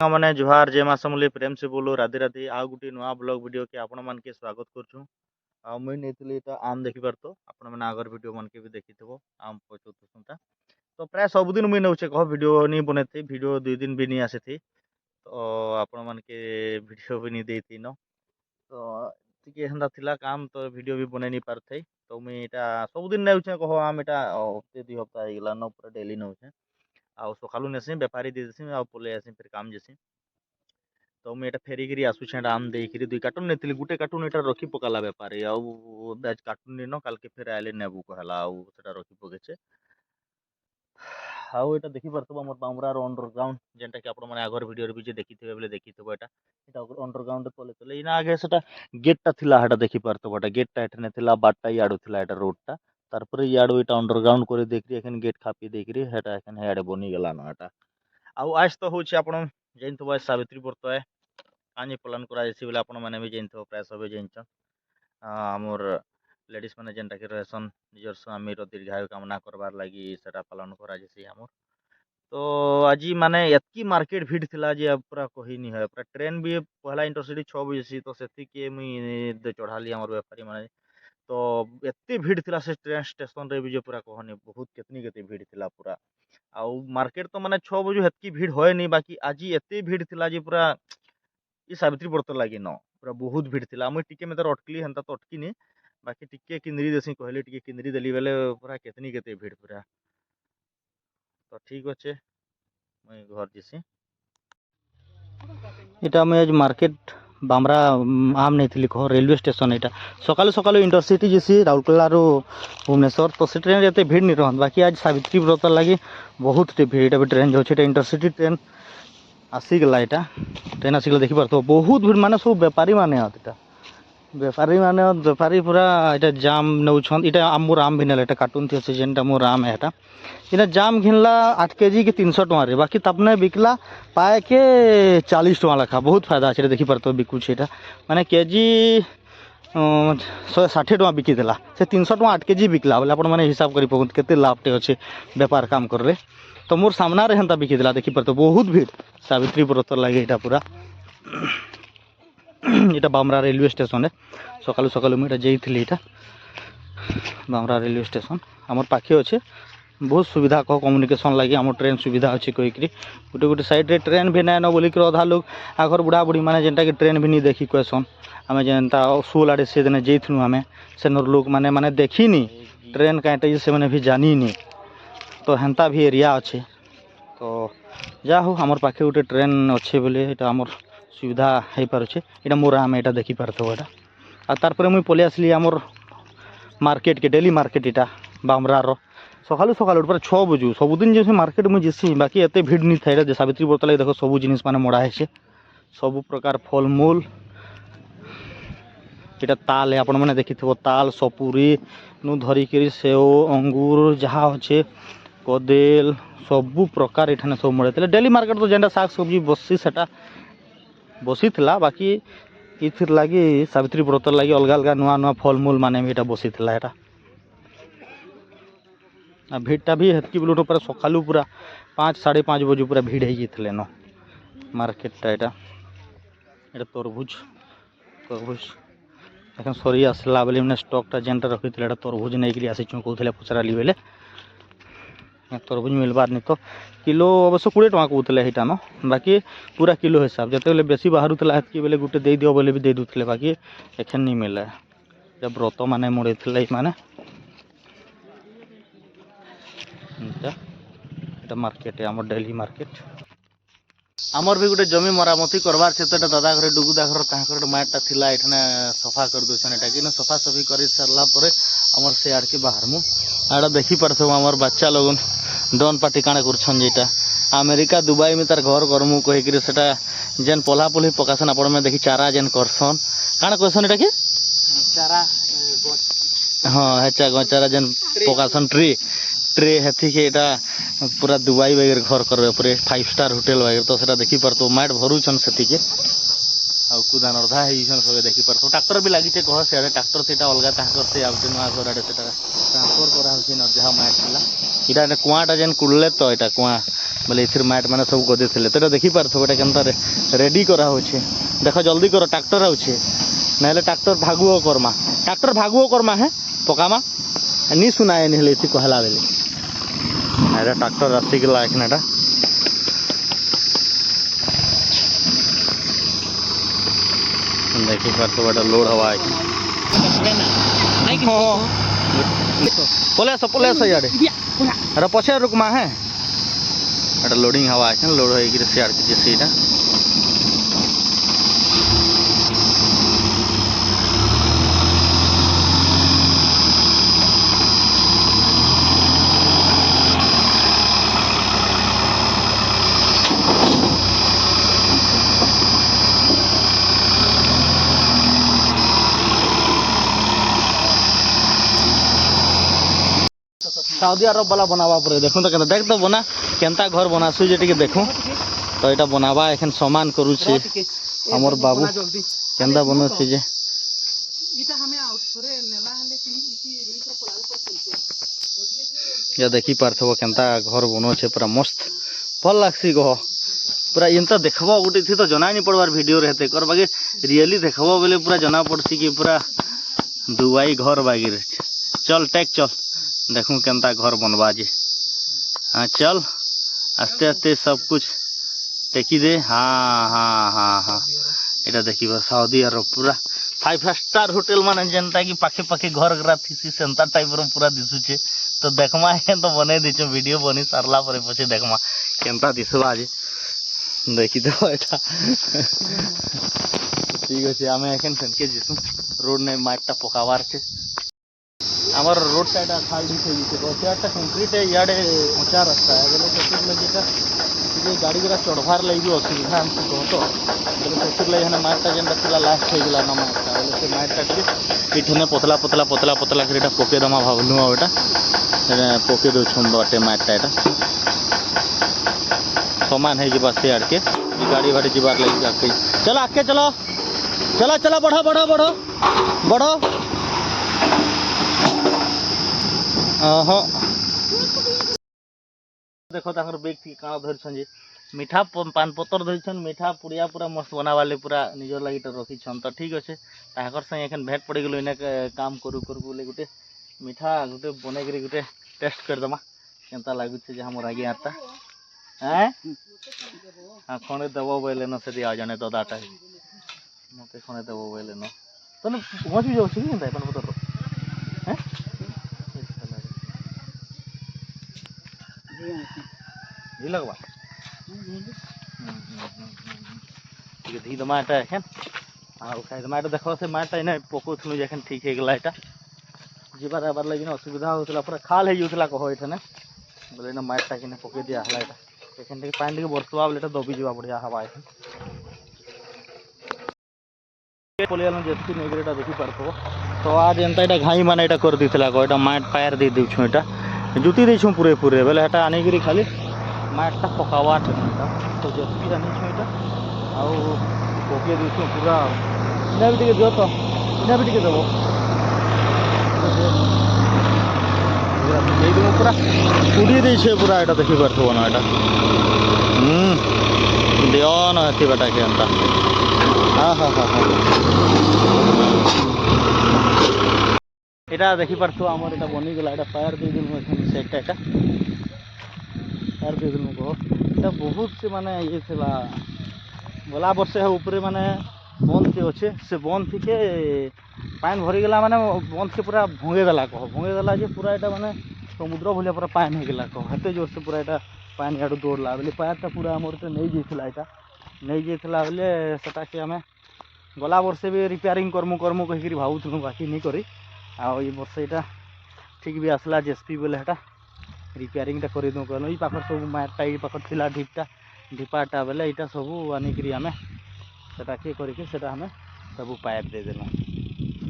मैंने जुहार जय माँ समले प्रेम से बोलो राधे राधे आउ गोटे नुआ ब्लॉग वीडियो के आपण मान के स्वागत करछु। मुई नहीं आम देखी पार तो आपण मैंने आगर वीडियो मन के भी देखी आम पचौता तो प्राय सबुदिन मुई नौचे कह वीडियो नहीं बने थे वीडियो 2 दिन भी नहीं आसे थे तो आपण मान के वीडियो भी नहीं देती न तो टिके हंदा थिला काम तो वीडियो भी बने नहीं पार थे तो मुई एटा सबुदिन नौचे कह आम एटा हफ्ते 2 हफ्ता होगला न पूरा डेली नौचे आउ सकालू नेसी बेपारी दे देसी आउ पले आसी फिर काम जेसी तो मुझे फेरिकी आसूचे आम देकर 2 कार्टून नहीं गोटे कार्टून यहाँ रखी पकाला बेपारी आज कार्टून नहीं न काल के फिर आए नेबू कहला रखी पकेचे आउ यहाँ देखी पार्थ मोर बामरार अंडरग्राउंड जेनटा कि आप आगर वीडियो भी देखी थे बोले देखी थे यहाँ अंडरग्राउंड तले तले इना आगे से गेटा थिला देखी पार्थ गेटा एठने थिला बाटा इाड़ू थिला रोडटा तारपर इाड़ू यहाँ अंडरग्राउंड कर देखिए गेट खापी देकरी हेटा एखन हेडे बनी गला न एटा आउ आज तो हूँ आप जानते सावित्री व्रत है कानी पालन करा बोले आपण मैंने भी जानते प्राय सब जानछन आमर लेडीज मैंने जेनटा कि रहसन निजर स्वामीर दीर्घायु कामना करवार लगी सेटा पालन करा आमर तो आज माने एतकी मार्केट भीड़ थिला जे पूरा कही नहीं है पूरा ट्रेन भी पहला इंटरसिटी 6 बजे सी तो से मुई चढ़ाली आमर बेपारी माने तो एत भीड़ थिला से ट्रेन स्टेशन रे भी जो पूरा कहनी बहुत केतनी भीड़ थिला पूरा आउ मार्केट तो माने 6 बजे हेतकी भीड़ होए नहीं बाकी आज एत भीड़ थिला जे पूरा ये सावित्री व्रत लगी न पूरा बहुत भीड़ थिला मुई टिके में अटकली हेन्ता तो अटकिनी बाकी टिके किंदरी देसी कहले टिके किंदरी देली बेले पूरा केतनी भीड़ पूरा तो ठीक अच्छे मुई घर जेसी इटा मुई आज मार्केट बामरा आम नहीं थी कह रेलवे स्टेशन यहाँ सकालू सकालू इंटरसिटी जेसी राउरकेला रू भुवनेश्वर तो से ट्रेन एत भीड़ नहीं रहन बाकी आज सावित्री व्रत लगी बहुत भीड़ भी ट्रेन जो इंटरसिटी ट्रेन आसीगला यहाँ ट्रेन आसीगला देखी पार तो बहुत भीड़ माने सब बेपारी माने बेपारी पूरा यहाँ जाम नौछन इटा मोर आम भी नेला कार्टून थी अच्छे जेनटा मोर आम है इना जाम घिनला 8 केजी के 300 टଙ୍କା रे बाकी तपने बिकला पाए के 40 टଙ୍କା लेखा बहुत फायदा अच्छे देखी पार तो बिकुचे माने केजी 160 टଙ୍କା बिकी देला से 300 टଙ୍କା 8 केजी बिकला बोले आपण माने हिसाब करी पकंत केते लाभटे अच्छे बेपार काम करले तो मोर सामना रे हेंता बिकी देला देखी पार तो बहुत भीड़ सावित्री व्रत लगे यहाँ पूरा यहाँ बामरा रेलवे स्टेशन है सकालू सकालू मुझे जाइली यहाँ बामरा रेलवे स्टेशन आमर पाखे अच्छे बहुत सुविधा कह कम्युनिकेशन लगी आम ट्रेन सुविधा अच्छे कहीकि गोटे गोटे साइड रे ट्रेन भी नाइन बोलिक अधा लोग आगर बुढ़ा बुढ़ी मैंने जेनटा कि ट्रेन भी नहीं देखी कहसन आम जेनता सुल आड़े से दिन जाइलु आम सेनर लोग मैंने मैंने देखी ट्रेन कहीं से मैंने भी जानी नहीं तो हेन्ता भी एरिया अच्छे तो जा हो आमर पाखे गोटे ट्रेन अच्छे बोले यहाँ आमर सुविधा हो पारे यहाँ मोर आम यहाँ देखी पार्थ यहाँ तार मुई पलि आसली आमर मार्केट के डेली मार्केट यहाँ बामरार सकालू सकालू पूरा 6 बजू सबुदिन जैसे मार्केट मुझे जेसी बाकी एत भीड़ नहीं था सावित्री व्रत लगे देखो सब जिनिस माने मड़ा है सब प्रकार फलमूल यहाँ ताल है आपण मैंने देखी ताल सपुरी नु धरिक सेव अंगूर जहाँ अच्छे कदेल सबू प्रकार ये सब मिले डेली मार्केट तो जेनटा शाग सब्जी बसी सेटा बसी थिला बाकी इथिर लगी सावित्री व्रत लगी अलग अलग नुआ नुआ फलमूल माने भी यहाँ बसी थिला यहाँ भीड़टा भी हेतकी बोलो पूरा सकालू पूरा 5-5:30 बजे पूरा भीड़ हो न मार्केटा यहाँ तरबुज देखो सरी आसला बोले मैंने स्टकटा जेनटा रखी तरबुज नहीं आसी कहते पचाराली बेले तरबुज मिलबार नहीं तो किलो अवश्य 20 टଙ୍କା कहते यहाँ न बाकी पूरा किलो हिसाब जिते बेसी बाहर हेतकी बेले गोटे दे दियो बोले भी दे दूसरे बाकी एखन नहीं मिले व्रत माने मुड़े माने मार्केट है आमर डेली मार्केट आमर भी गोटे जमी मरामती करवार से तो दादा घर डुगुदा घर माटा थिला एठने सफा कर दूसन एटा कि सफा सफी कर सारा पर आमर से आड़ के बाहर मु आड़ा देखी पारथो आमर बच्चा लोगन डन पार्टी काଣା करछन जेटा अमेरिका दुबई में तार घर करमु कहिकरी सेटा जेन पोला पोली पकासन आपण में देखी चारा जेन करसन काଣା कहसन एटा कि चारा हां हेचा गचारा जेन पकासन ट्रे हेथी के यहाँ पूरा दुबई वगैरह घर करवे पूरे 5 स्टार होटेल वगैरह तो सेटा देखी पार तो माइट भरुचन से कुदान अर्धा है सब देखी पार तो ट्राक्टर भी लगी कह से ट्राक्टर से अलग से आउटे नुआ घर आड़े ट्रांसफर करा जहाँ माइट था यहाँ कुआटा जेन कुड़ले तो यहाँ कुआ बोले इथिर मैट मैंने सब गदे थे तो देखी पार्थ गोटे केनता रेडी करा होचे देख जल्दी कर ट्रैक्टर आउचे ना ट्रैक्टर भागुओ करमा है पकामा नी सुनाए नहीं इति कहला बेले अरे ट्रैक्टर आसीगला एखनेटा देखी पार्थ गोटे लोड हवा पले इे अरे पछे रुकमा है एटा लोडिंग हवा है लोड हो सियाड़ की सीटा सऊदी अरब वाला बनावा पड़े देखो तो कहता देख तो बना केनता घर बनासु जे टिके देखो तो यहाँ बनावा एखन सामान करू छे हमर बाबू केनता बनो छे जे या देखी पार्थव केनता घर बनो छे पूरा मस्त भल लागसी कह पूरा इनता देखबो गोटे थी तो जना नहीं पड़वार वीडियो रहते कर बाकी रियली देखबो बोले पूरा जना पड़सी कि पूरा दुबई घर बागी चल टेक चल देखूँ केनता घर बनवा जे हाँ चल आस्ते आस्ते सब कुछ टेकी दे हाँ हाँ हाँ हाँ यहाँ देखी सऊदी अरब पूरा 5 स्टार होटेल मान जेनता कि पाखे पाखे घर गरा थी सेंता टाइप पूरा दिशुचे तो देखमा तो बने दीचु वीडियो बनी सारला पर पछे देखमा केनता दिशवा जे देखी तो एटा ठीक अच्छे आम एखन सेनके जीसु रोड नहीं माटा पकावार छे आमर रोड साइड खाल दी बसियाटा कंक्रीट है इे उचा रास्ता है बोले से लगे गाड़ी गुरा चढ़वार लगे असुविधा आमको कह तो बोले से लगे माटा जेनटा था लास्ट हो गला ना माटा बोले से माटा इठने पतला पतला पतला पतला कर पकईदमा भावलु आटा पकई दौन बाटे माटा यहाँ समान हो सियाड़ के गाड़ी भाड़ी जीवार लगे आके चलो आके चलो चलो चलो बढ़ो बढ़ो बढ़ो बढ़ो हाँ देखो ताकर बेग थी काना धरछन जे मीठा पान पतर धरछन मीठा पुड़िया पूरा मस्त बनावाले पूरा निजर लगी रखीछन तो ठीक अच्छे ताकर संगे एखन भेट पड़ गलो इने काम करू करू बोले गोटे मीठा गोटे बने गोटे टेस्ट करदमा केनता लगुचे जे हमर आगे आता हैं हाँ खणे देव बोले न से आ जाने दादाटा मत खणे देव बोले न तो पहुँच भी जाऊँ कि पान पतर हैं लगवा धी दमाटा एखन माटा देख से माटा इन पकौलु एखन ठीक हो गला यहाँ जीवार आबार लगे असुविधा होता पूरा खाल हो जाता कह ये बोले ना माटा कि पकई दिया है एखन पानी टे बरसवा बोले दबी जा बढ़िया हवा एखन पलियाल जेसी नहीं देखी पार्थ तो आज एंता घाई मान यहाँ कर देता कह माट पायर दे दूँ यहाँ जुटी देछुँ पूरे पूरे बोले हटा आनिक खाली माटा पकावा तो जेसी आनी यहाँ आउ पकई दूँ पूरा इना भी टे दियो तो इना भी टे देव पूरा उड़ी देछे पूरा यहाँ देखी पार्थ ना यहाँ दियो ना हेती बेटा के एंता हाँ हाँ हाँ हाँ यहाँ देखी पार्थ आमर यहाँ बनीगला यहाँ पायर दे दिलु सेटा यहाँ पायर दे दिलु कह यहाँ बहुत से माने ये थिला गला वर्षे ऊपर माने बंद के अच्छे से बंद थी के पान भरीगला माने बंद के पूरा भंगेदेला कह भंगेदेला जे पूरा यहाँ माने समुद्र भलिया पूरा पान होगला कह हेते जोर से पूरा यहाँ पान यहाँ दौड़ला बोले पायरटा पूरा आमर नहीं जाइला यहाँ नहीं जाइला बोले सेटा के आम गला वर्षे भी रिपेयरिंग करमु करमु कहीकि भावुलु बाकी नहीं करी आ वर्ष यहाँ ठीक भी आसला जेसीपी बोले हेटा रिपेयरिंगटा कर दूँ कहल ये पाखर सब माटा ये पाखर थिला ढिपाटा बोले यहाँ सब आनिक आम सेटा किए करके आम सब पाइप दे देलु।